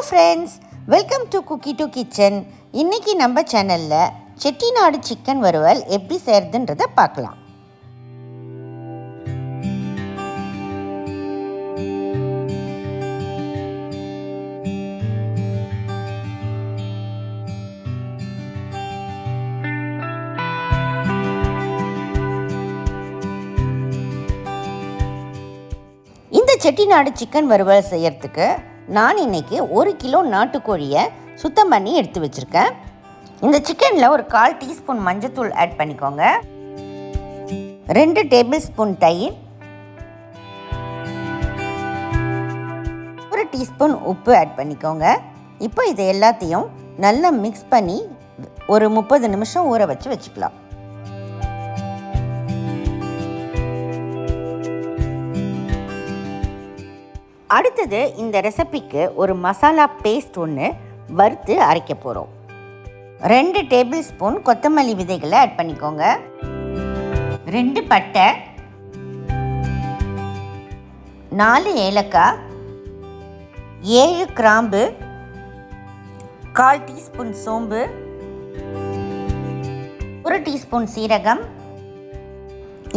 Friends, welcome to cookie to kitchen. இன்றைக்கி நம்ம சேனலில் செட்டிநாடு சிக்கன் வறுவல் எப்படி செய்கிறதுன்றதை பார்க்கலாம். இந்த செட்டிநாடு சிக்கன் வறுவல் செய்யறதுக்கு நான் இன்றைக்கி 1 கிலோ நாட்டுக்கோழியை சுத்தம் பண்ணி எடுத்து வச்சுருக்கேன். இந்த சிக்கனில் ஒரு 1/4 டீஸ்பூன் மஞ்சத்தூள் ஆட் பண்ணிக்கோங்க. 2 டேபிள் ஸ்பூன் தயிர், 1 டீஸ்பூன் உப்பு ஆட் பண்ணிக்கோங்க. இப்போ இதை எல்லாத்தையும் நல்லா மிக்ஸ் பண்ணி ஒரு 30 நிமிஷம் ஊற வச்சுக்கலாம். அடுத்தது இந்த ரெசிபிக்கு ஒரு மசாலா பேஸ்ட் ஒன்று வறுத்து அரைக்க போகிறோம். 2 டேபிள் ஸ்பூன் கொத்தமல்லி விதைகளை ஆட் பண்ணிக்கோங்க. 2 பட்டை, 4 ஏலக்காய், 7 கிராம்பு, 1/4 டீஸ்பூன் சோம்பு, 1 டீஸ்பூன் சீரகம்.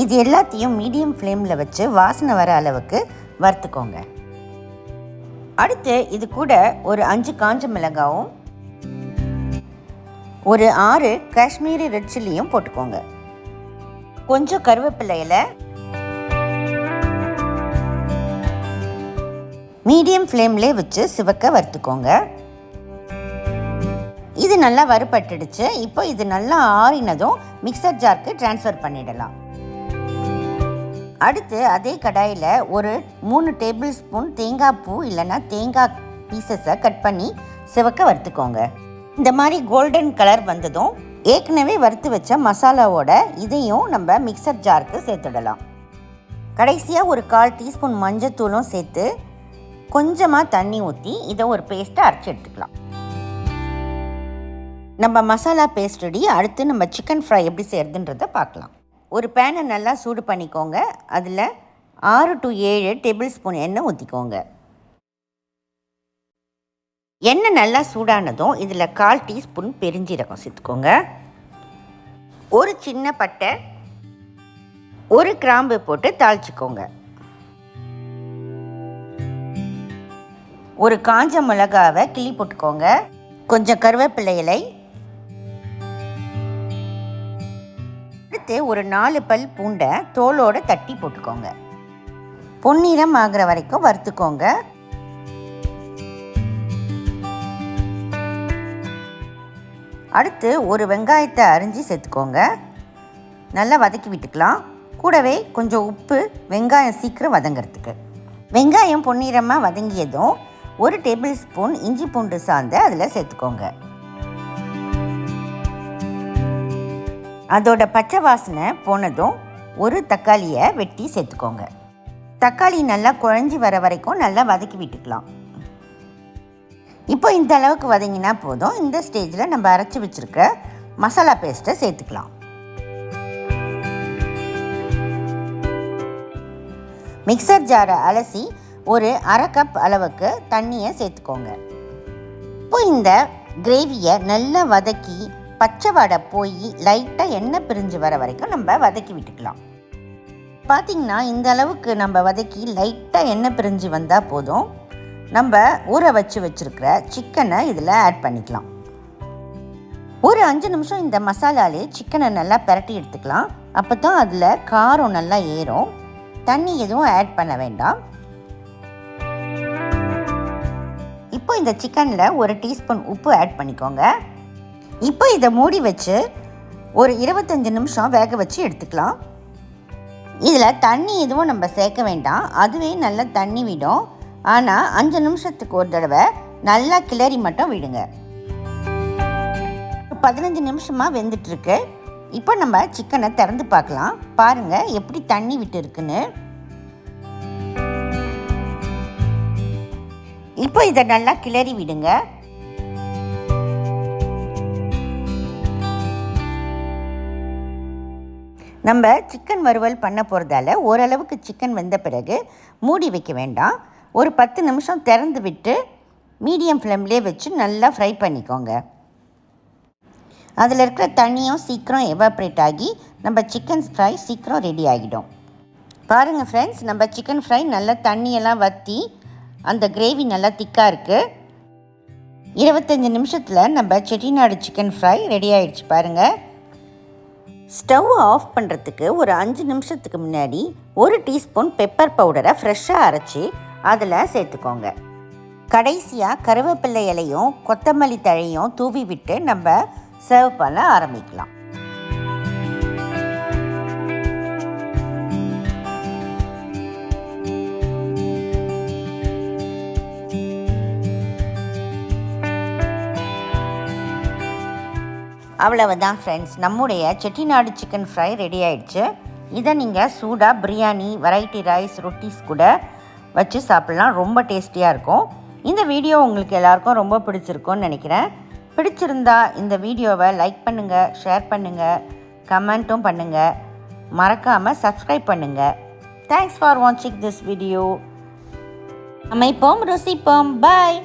இது எல்லாத்தையும் மீடியம் ஃப்ளேமில் வச்சு வாசனை வர அளவுக்கு வறுத்துக்கோங்க. அடுத்து இது கூட ஒரு 5 காஞ்ச மிளகாவும் ஒரு 6 காஷ்மீரி ரெட் சில்லியும் போட்டுக்கோங்க. கொஞ்சம் கருவேப்பிலை இலை. மீடியம் ஃப்ளேம்லே வச்சு சிவக்க வறுத்துக்கோங்க. இது நல்லா வறுபட்டுடுச்சு. இப்போ இது நல்லா ஆறினதும் மிக்சர் ஜாருக்கு ட்ரான்ஸ்ஃபர் பண்ணிடலாம். அடுத்து அதே கடாயில் ஒரு 3 டேபிள் ஸ்பூன் தேங்காய் பூ இல்லைன்னா தேங்காய் பீசஸை கட் பண்ணி சிவக்க வறுத்துக்கோங்க. இந்த மாதிரி கோல்டன் கலர் வந்ததும் ஏற்கனவே வறுத்து வச்ச மசாலாவோட இதையும் நம்ம மிக்சர் ஜாருக்கு சேர்த்துடலாம். கடைசியாக ஒரு 1/4 டீஸ்பூன் மஞ்சத்தூளும் சேர்த்து கொஞ்சமாக தண்ணி ஊற்றி இதை ஒரு பேஸ்ட்டை அரைச்சி எடுத்துக்கலாம். நம்ம மசாலா பேஸ்ட் ரெடி. அடுத்து நம்ம சிக்கன் ஃப்ரை எப்படி செய்கிறதுன்றதை பார்க்கலாம். ஒரு பேனை நல்லா சூடு பண்ணிக்கோங்க. அதில் 6 to 7 டேபிள் ஸ்பூன் எண்ணெய் ஊற்றிக்கோங்க. எண்ணெய் நல்லா சூடானதும் இதில் 1/4 டீஸ்பூன் பெருஞ்சீரகம் சேர்த்துக்கோங்க. ஒரு சின்ன பட்டை, 1 கிராம்பு போட்டு தாளிச்சிக்கோங்க. ஒரு காஞ்ச மிளகாவை கிள்ளி போட்டுக்கோங்க. கொஞ்சம் கருவேப்பிலை இலை. அடுத்து ஒரு 4 பல் பூண்டை தோலோடு தட்டி போட்டுக்கோங்க. பொன்னிறம் ஆகிற வரைக்கும் வறுத்துக்கோங்க. அடுத்து ஒரு வெங்காயத்தை அரிஞ்சு சேர்த்துக்கோங்க. நல்லா வதக்கி விட்டுக்கலாம். கூடவே கொஞ்சம் உப்பு, வெங்காயம் சீக்கிரம் வதங்கிறதுக்கு. வெங்காயம் பொன்னிறமாக வதங்கியதும் 1 டேபிள் ஸ்பூன் இஞ்சி பூண்டு சாந்து அதில் சேர்த்துக்கோங்க. அதோட பச்சை வாசனை போனதும் ஒரு தக்காளியை வெட்டி சேர்த்துக்கோங்க. தக்காளி நல்லா குழஞ்சி வர வரைக்கும் நல்லா வதக்கி விட்டுக்கலாம். இப்போ இந்த அளவுக்கு வதங்கினா போதும். இந்த ஸ்டேஜில் நம்ம அரைச்சி வச்சுருக்க மசாலா பேஸ்ட்டை சேர்த்துக்கலாம். மிக்சர் ஜாரை அலசி ஒரு 1/2 கப் அளவுக்கு தண்ணியை சேர்த்துக்கோங்க. இப்போ இந்த கிரேவியை நல்லா வதக்கி பச்சை வடை போய் லைட்டாக எண்ணெய் பிரிஞ்சு வர வரைக்கும் நம்ம வதக்கி விட்டுக்கலாம். பார்த்திங்கன்னா இந்த அளவுக்கு நம்ம வதக்கி லைட்டாக எண்ணெய் பிரிஞ்சு வந்தால் போதும். நம்ம ஊற வச்சுருக்கிற சிக்கனை இதில் ஆட் பண்ணிக்கலாம். ஒரு 5 நிமிஷம் இந்த மசாலாலே சிக்கனை நல்லா பிரட்டி எடுத்துக்கலாம். அப்போ தான் அதில் காரம் நல்லா ஏறும். தண்ணி எதுவும் ஆட் பண்ண வேண்டாம். இப்போ இந்த சிக்கனில் 1 டீஸ்பூன் உப்பு ஆட் பண்ணிக்கோங்க. இப்போ இதை மூடி வச்சு ஒரு 25 நிமிஷம் வேக வச்சு எடுத்துக்கலாம். இதில் தண்ணி எதுவும் நம்ம சேர்க்க வேண்டாம். அதுவே நல்லா தண்ணி விடும். ஆனால் 5 நிமிஷத்துக்கு ஒரு தடவை நல்லா கிளறி மட்டும் விடுங்க. 15 நிமிஷமாக வெந்துட்டுருக்கு. இப்போ நம்ம சிக்கனை திறந்து பார்க்கலாம். பாருங்கள் எப்படி தண்ணி விட்டு இருக்குன்னு. இப்போ இதை நல்லா கிளறி விடுங்க. நம்ம சிக்கன் வறுவல் பண்ண போகிறதால ஓரளவுக்கு சிக்கன் வெந்த பிறகு மூடி வைக்க வேண்டாம். ஒரு 10 நிமிஷம் திறந்து விட்டு மீடியம் ஃப்ளேம்லேயே வச்சு நல்லா ஃப்ரை பண்ணிக்கோங்க. அதில் இருக்கிற தண்ணியும் சீக்கிரம் எவாப்ரேட் ஆகி நம்ம சிக்கன் ஃப்ரை சீக்கிரம் ரெடி ஆகிடும். பாருங்கள் ஃப்ரெண்ட்ஸ், நம்ம சிக்கன் ஃப்ரை நல்லா தண்ணியெல்லாம் வற்றி அந்த கிரேவி நல்லா திக்காக இருக்குது. 25 நிமிஷத்தில் நம்ம செட்டிநாடு சிக்கன் ஃப்ரை ரெடி ஆகிடுச்சு பாருங்கள். ஸ்டவ் ஆஃப் பண்ணுறதுக்கு ஒரு 5 நிமிஷத்துக்கு முன்னாடி 1 டீஸ்பூன் பெப்பர் பவுடரை ஃப்ரெஷ்ஷாக அரைச்சி அதில் சேர்த்துக்கோங்க. கடைசியாக கருவேப்பிலை இலையும் கொத்தமல்லி தழையும் தூவி விட்டு நம்ம சர்வ் பண்ண ஆரம்பிக்கலாம். அவ்வளவுதான் ஃப்ரெண்ட்ஸ், நம்முடைய செட்டிநாடு சிக்கன் ஃப்ரை ரெடி ஆயிடுச்சு. இதை நீங்கள் சூடாக பிரியாணி, வெரைட்டி ரைஸ், ரொட்டிஸ் கூட வச்சு சாப்பிட்லாம். ரொம்ப டேஸ்டியாக இருக்கும். இந்த வீடியோ உங்களுக்கு எல்லாருக்கும் ரொம்ப பிடிச்சிருக்கும்னு நினைக்கிறேன். பிடிச்சிருந்தா இந்த வீடியோவை லைக் பண்ணுங்கள், ஷேர் பண்ணுங்கள், கமெண்ட்டும் பண்ணுங்கள். மறக்காமல் சப்ஸ்கிரைப் பண்ணுங்கள். தேங்க்ஸ் ஃபார் வாட்சிங் திஸ் வீடியோ. அமைப்போம், ருசிப்போம். பாய்.